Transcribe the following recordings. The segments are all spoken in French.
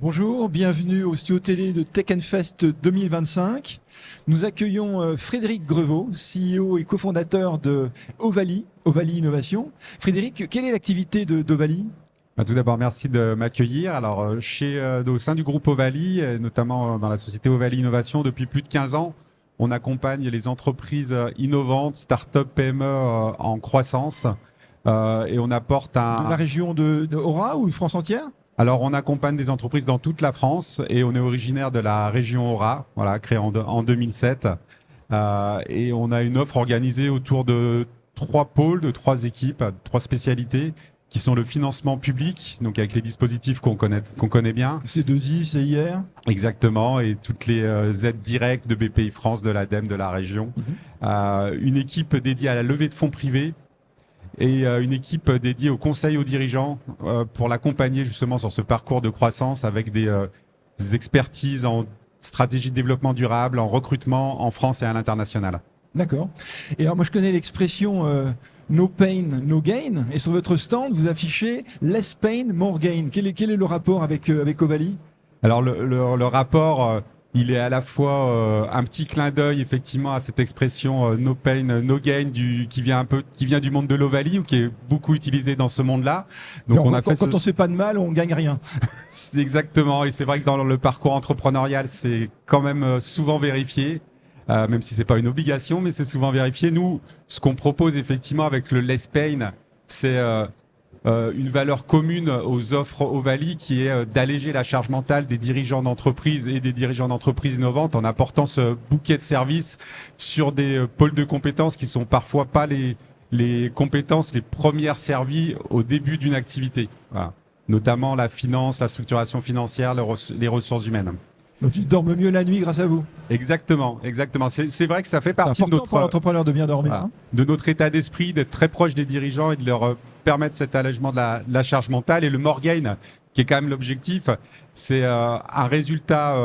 Bonjour, bienvenue au studio télé de Tech Fest 2025. Nous accueillons Frédéric Grevaux, CEO et cofondateur de Ovaly Innovation. Frédéric, quelle est l'activité d'Ovaly ? Tout d'abord, merci de m'accueillir. Alors, au sein du groupe Ovaly, notamment dans la société Ovaly Innovation, depuis plus de 15 ans, on accompagne les entreprises innovantes, start-up, PME en croissance. Et on apporte De la région de Aura ou France entière ? Alors, on accompagne des entreprises dans toute la France et on est originaire de la région Aura, voilà, créée en 2007. Et on a une offre organisée autour de 3 pôles, de 3 équipes, 3 spécialités, qui sont le financement public, donc avec les dispositifs qu'on connaît bien. C2I, CIR. Exactement, et toutes les aides directes de BPI France, de l'ADEME, de la région. Une équipe dédiée à la levée de fonds privés et une équipe dédiée au conseil aux dirigeants pour l'accompagner justement sur ce parcours de croissance avec des expertises en stratégie de développement durable, en recrutement en France et à l'international. D'accord. Et alors moi je connais l'expression no pain, no gain. Et sur votre stand, vous affichez less pain, more gain. Quel est le rapport avec Ovaly ? Alors le rapport, il est à la fois un petit clin d'œil effectivement à cette expression no pain, no gain qui vient du monde de l'Ovaly ou qui est beaucoup utilisé dans ce monde-là. Donc quand on fait pas de mal, on gagne rien. C'est exactement. Et c'est vrai que dans le parcours entrepreneurial, c'est quand même souvent vérifié. Même si c'est pas une obligation, mais c'est souvent vérifié. Nous, ce qu'on propose effectivement avec le less pain, c'est une valeur commune aux offres Ovaly qui est d'alléger la charge mentale des dirigeants d'entreprises et des dirigeants d'entreprises innovantes en apportant ce bouquet de services sur des pôles de compétences qui sont parfois pas les compétences les premières servies au début d'une activité. Voilà. Notamment la finance, la structuration financière, les ressources humaines. Donc ils dorment mieux la nuit grâce à vous. Exactement. C'est vrai que ça fait partie de notre pour l'entrepreneur de bien dormir. De notre état d'esprit, d'être très proche des dirigeants et de leur permettre cet allègement de la charge mentale. Et le more gain, qui est quand même l'objectif, c'est un résultat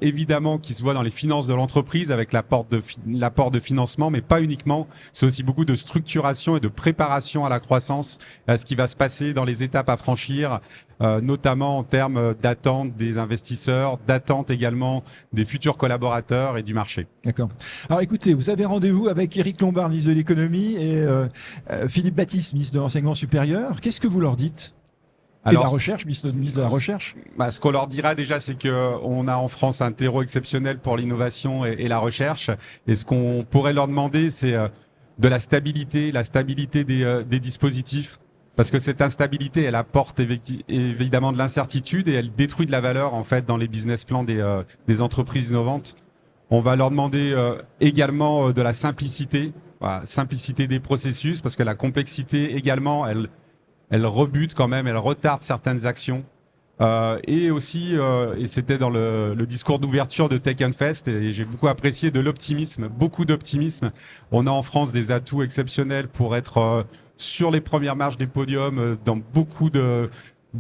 évidemment qui se voit dans les finances de l'entreprise avec l'apport de financement, mais pas uniquement. C'est aussi beaucoup de structuration et de préparation à la croissance, à ce qui va se passer dans les étapes à franchir, notamment en termes d'attente des investisseurs, d'attente également des futurs collaborateurs et du marché. D'accord. Alors écoutez, vous avez rendez-vous avec Éric Lombard, ministre de l'économie, et Philippe Baptiste, ministre de l'enseignement supérieur. Qu'est-ce que vous leur dites ? Alors, et la recherche, ministre de la recherche. Ce qu'on leur dira déjà, c'est qu'on a en France un terreau exceptionnel pour l'innovation et la recherche. Et ce qu'on pourrait leur demander, c'est de la stabilité des dispositifs. Parce que cette instabilité, elle apporte évidemment de l'incertitude et elle détruit de la valeur en fait dans les business plans des entreprises innovantes. On va leur demander également de la simplicité, simplicité des processus, parce que la complexité également, elle rebute quand même, elle retarde certaines actions. Et aussi, et c'était dans le discours d'ouverture de Tech Fest, et j'ai beaucoup apprécié de l'optimisme, beaucoup d'optimisme. On a en France des atouts exceptionnels pour être sur les premières marches des podiums dans beaucoup de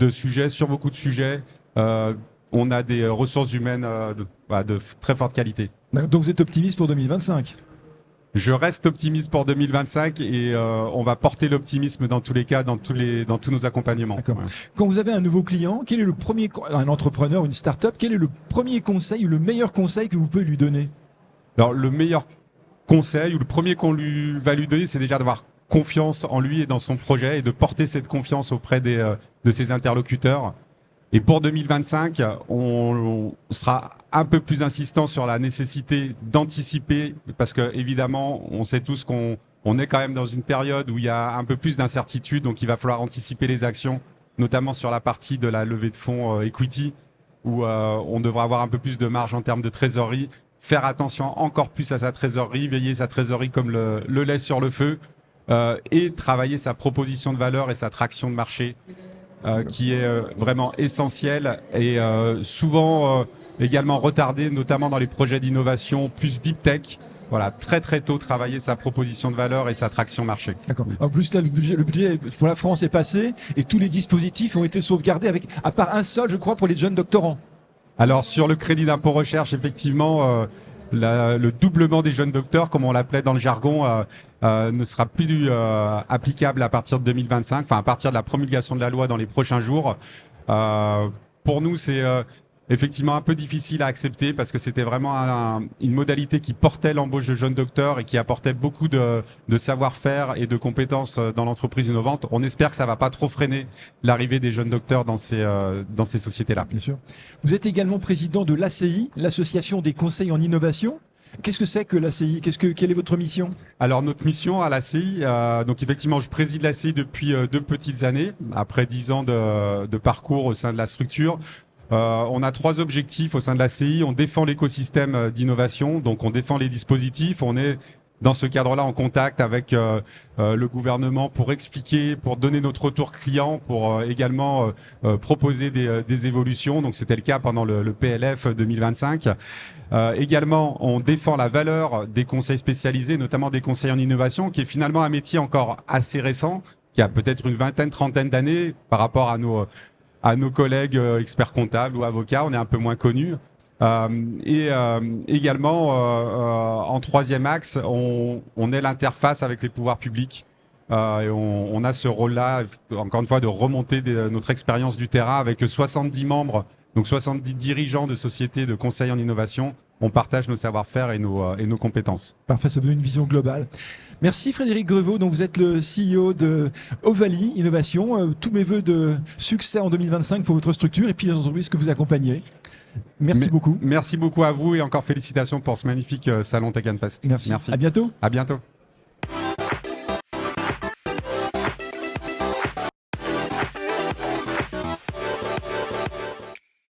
sujets, sur beaucoup de sujets. On a des ressources humaines de très forte qualité. Donc vous êtes optimiste pour 2025 ? Je reste optimiste pour 2025 et on va porter l'optimisme dans tous les cas, dans tous nos accompagnements. D'accord. Ouais. Quand vous avez un nouveau client, quel est un entrepreneur, une start-up, quel est le premier conseil ou le meilleur conseil que vous pouvez lui donner ? Alors le meilleur conseil ou le premier qu'on va lui donner, c'est déjà d'avoir confiance en lui et dans son projet et de porter cette confiance auprès de ses interlocuteurs. Et pour 2025, on sera un peu plus insistant sur la nécessité d'anticiper, parce que évidemment, on sait tous qu'on est quand même dans une période où il y a un peu plus d'incertitude, donc il va falloir anticiper les actions, notamment sur la partie de la levée de fonds equity, où on devra avoir un peu plus de marge en termes de trésorerie, faire attention encore plus à sa trésorerie, veiller sa trésorerie comme le lait sur le feu, et travailler sa proposition de valeur et sa traction de marché. Qui est vraiment essentiel et souvent également retardé, notamment dans les projets d'innovation plus deep tech. Voilà, très très tôt travailler sa proposition de valeur et sa traction marché. D'accord. En plus là, le budget pour la France est passé et tous les dispositifs ont été sauvegardés à part un seul, je crois, pour les jeunes doctorants. Alors sur le crédit d'impôt recherche, effectivement, le doublement des jeunes docteurs, comme on l'appelait dans le jargon, ne sera plus applicable à partir de 2025, enfin à partir de la promulgation de la loi dans les prochains jours. pour nous, c'est effectivement un peu difficile à accepter parce que c'était vraiment une modalité qui portait l'embauche de jeunes docteurs et qui apportait beaucoup de savoir-faire et de compétences dans l'entreprise innovante. On espère que ça va pas trop freiner l'arrivée des jeunes docteurs dans ces sociétés-là. Bien sûr. Vous êtes également président de l'ACI, l'Association des conseils en innovation. Qu'est-ce que c'est que l'ACI? Quelle est votre mission? Alors notre mission à l'ACI, donc effectivement je préside l'ACI depuis 2 petites années, après 10 ans de parcours au sein de la structure. On a 3 objectifs au sein de l'ACI. On défend l'écosystème d'innovation, donc on défend les dispositifs. On est dans ce cadre-là en contact avec le gouvernement pour expliquer, pour donner notre retour client, pour également proposer des évolutions. Donc c'était le cas pendant le PLF 2025. Également, on défend la valeur des conseils spécialisés, notamment des conseils en innovation, qui est finalement un métier encore assez récent, qui a peut-être une vingtaine, trentaine d'années par rapport à nos collègues experts comptables ou avocats. On est un peu moins connus. Également, en 3e axe, on est l'interface avec les pouvoirs publics. Et on a ce rôle-là, encore une fois, de remonter notre expérience du terrain avec 70 membres, donc 70 dirigeants de sociétés de conseil en innovation. On partage nos savoir-faire et nos compétences. Parfait, ça veut une vision globale. Merci Frédéric Grevaux, donc vous êtes le CEO de Ovaly Innovation. Tous mes voeux de succès en 2025 pour votre structure et puis les entreprises que vous accompagnez. Merci beaucoup. Merci beaucoup à vous et encore félicitations pour ce magnifique salon Tech and Fest. Merci. À bientôt. À bientôt.